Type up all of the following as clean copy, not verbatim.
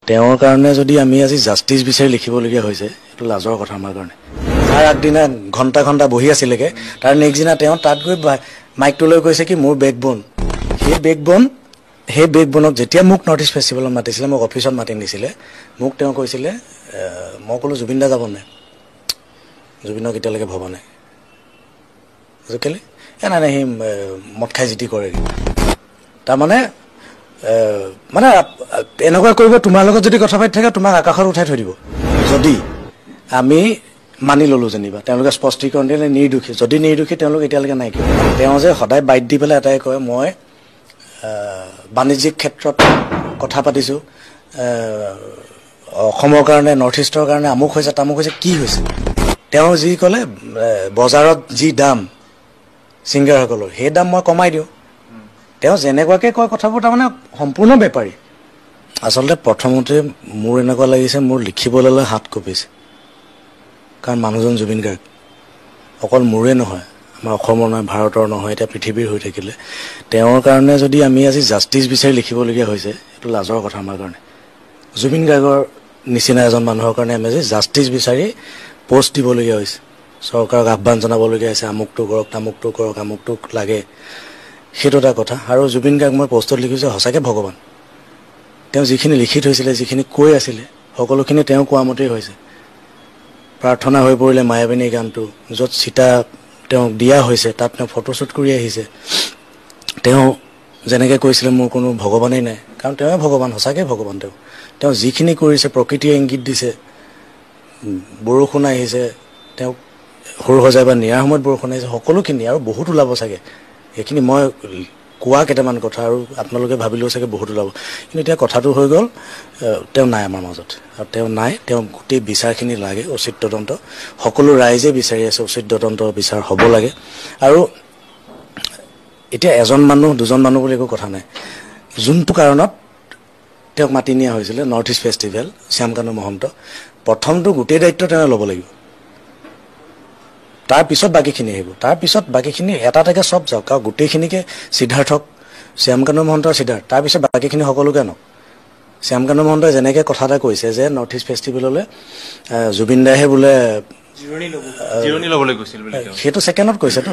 তেওঁৰ কাৰণে যদি আমি আজি জাষ্টিচ বিচাৰি লিখিবলগীয়া হৈছে এইটো লাজৰ কথা আমাৰ কাৰণে। তাৰ আগদিনা ঘণ্টা ঘণ্টা বহি আছিলেগে, তাৰ নেক্সট দিনা তেওঁ তাত গৈ মাইকটো লৈ কৈছে কি মোৰ বেকবোন। সেই বেকবোনক যেতিয়া মোক নৰ্থ ইষ্ট ফেষ্টিভেলত মাতিছিলে, মোক অফিচত মাতি নিছিলে, মোক তেওঁ কৈছিলে, মই ক'লো জুবিন দা যাব নাই, জুবিনক এতিয়ালৈকে ভবা নাই। কেলে নাই সি মদ খাই জিতি কৰে। তাৰমানে মানে এনেকুৱা কৰিব, তোমাৰ লগত যদি কথা পাতি থাকে তোমাক আকাশত উঠাই থৈ দিব। যদি আমি মানি ল'লোঁ যেনিবা তেওঁলোকে স্পষ্টীকৰণ দিলে নিৰ্দোষী, যদি নিৰ্দোষী তেওঁলোক এতিয়ালৈকে নাই কিয়। তেওঁ যে সদায় বাইট দি পেলাই এটাই কয়, মই বাণিজ্যিক ক্ষেত্ৰত কথা পাতিছোঁ, অসমৰ কাৰণে নৰ্থ ইষ্টৰ কাৰণে আমুক হৈছে তামুক হৈছে, কি হৈছে? তেওঁ যি ক'লে বজাৰত যি দাম ছিংগাৰসকলৰ সেই দাম মই কমাই দিওঁ। তেওঁ যেনেকুৱাকৈ কয় কথাবোৰ তাৰমানে সম্পূৰ্ণ বেপাৰী। আচলতে প্ৰথমতে মোৰ এনেকুৱা লাগিছে মোৰ লিখিবলৈ হাত কঁপিছে, কাৰণ মানুহজন জুবিন গাৰ্গ অকল মোৰে নহয়, আমাৰ অসমৰ নহয়, ভাৰতৰ নহয়, এতিয়া পৃথিৱীৰ হৈ থাকিলে। তেওঁৰ কাৰণে যদি আমি আজি জাষ্টিচ বিচাৰি লিখিবলগীয়া হৈছে এইটো লাজৰ কথা আমাৰ কাৰণে। জুবিন গাৰ্গৰ নিচিনা এজন মানুহৰ কাৰণে আমি আজি জাষ্টিচ বিচাৰি পোষ্ট দিবলগীয়া হৈছে, চৰকাৰক আহ্বান জনাবলগীয়া হৈছে, আমুকটো কৰক তামুকটো কৰক, আমুকটো লাগে, সেইটো এটা কথা। আৰু জুবিন গাৰ্গ মই পোষ্টত লিখিছোঁ সঁচাকৈ ভগৱান। তেওঁ যিখিনি লিখি থৈছিলে, যিখিনি কৈ আছিলে, সকলোখিনি তেওঁ কোৱা মতেই হৈছে। প্ৰাৰ্থনা হৈ পৰিলে মায়াবিনী গানটো, য'ত চিতা তেওঁক দিয়া হৈছে, তাত তেওঁ ফটোশ্বুট কৰি আহিছে। তেওঁ যেনেকৈ কৈছিলে মোৰ কোনো ভগৱানেই নাই, কাৰণ তেওঁৱে ভগৱান, সঁচাকৈ ভগৱান। তেওঁ যিখিনি কৰিছে, প্ৰকৃতিয়ে ইংগিত দিছে, বৰষুণ আহিছে, তেওঁক সৰু সজাই বা নিয়াৰ সময়ত বৰষুণ আহিছে, সকলোখিনি আৰু বহুত ওলাব চাগে। সেইখিনি মই কোৱা কেইটামান কথা আৰু আপোনালোকে ভাবিলেও চাগে বহুত ওলাব। কিন্তু এতিয়া কথাটো হৈ গ'ল, তেওঁ নাই আমাৰ মাজত, আৰু তেওঁ নাই। তেওঁ গোটেই বিচাৰখিনি লাগে, উচিত তদন্ত। সকলো ৰাইজে বিচাৰি আছে উচিত তদন্ত বিচাৰ হ'ব লাগে। আৰু এতিয়া এজন মানুহ দুজন মানুহ বুলি একো কথা নাই। যোনটো কাৰণত তেওঁক মাতি নিয়া হৈছিলে north east festival, Shyamkanu Mahanta, প্ৰথমটো গোটেই দায়িত্ব তেওঁ ল'ব লাগিব। তাৰপিছত বাকীখিনি আহিব, তাৰপিছত বাকীখিনি এটা এটাকৈ চব যাওক, আৰু গোটেইখিনিকে সিদ্ধাৰ্থক, শ্যামকানু মহন্তৰ সিদ্ধাৰ্থ, তাৰপিছত বাকীখিনি সকলোকে নওক। শ্যামকানু মহন্তই যেনেকৈ কথা এটা কৈছে যে নৰ্থ ইষ্ট ফেষ্টিভেললৈ জুবিন দাইহে বোলে জিৰণি ল'বলৈ গৈছিল বুলি, সেইটো ছেকেণ্ডত কৈছেতো,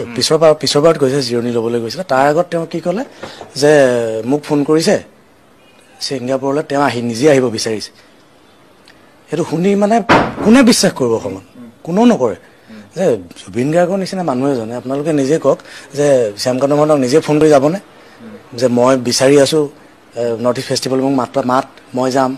পিছৰবাৰত কৈছে জিৰণি ল'বলৈ গৈছিলে। তাৰ আগত তেওঁ কি ক'লে যে মোক ফোন কৰিছে ছিংগাপুৰলৈ, তেওঁ নিজে আহিব বিচাৰিছে। সেইটো শুনি মানে কোনে বিশ্বাস কৰিব অসমত? কোনেও নকৰে যে জুবিন গাৰ্গৰ নিচিনা মানুহ এজনে, আপোনালোকে নিজে কওক যে শ্যামকানু মহন্তক নিজে ফোন কৰি যাবনে যে মই বিচাৰি আছোঁ নৰ্থ ইষ্ট ফেষ্টিভেল, মোক মাত মই যাম।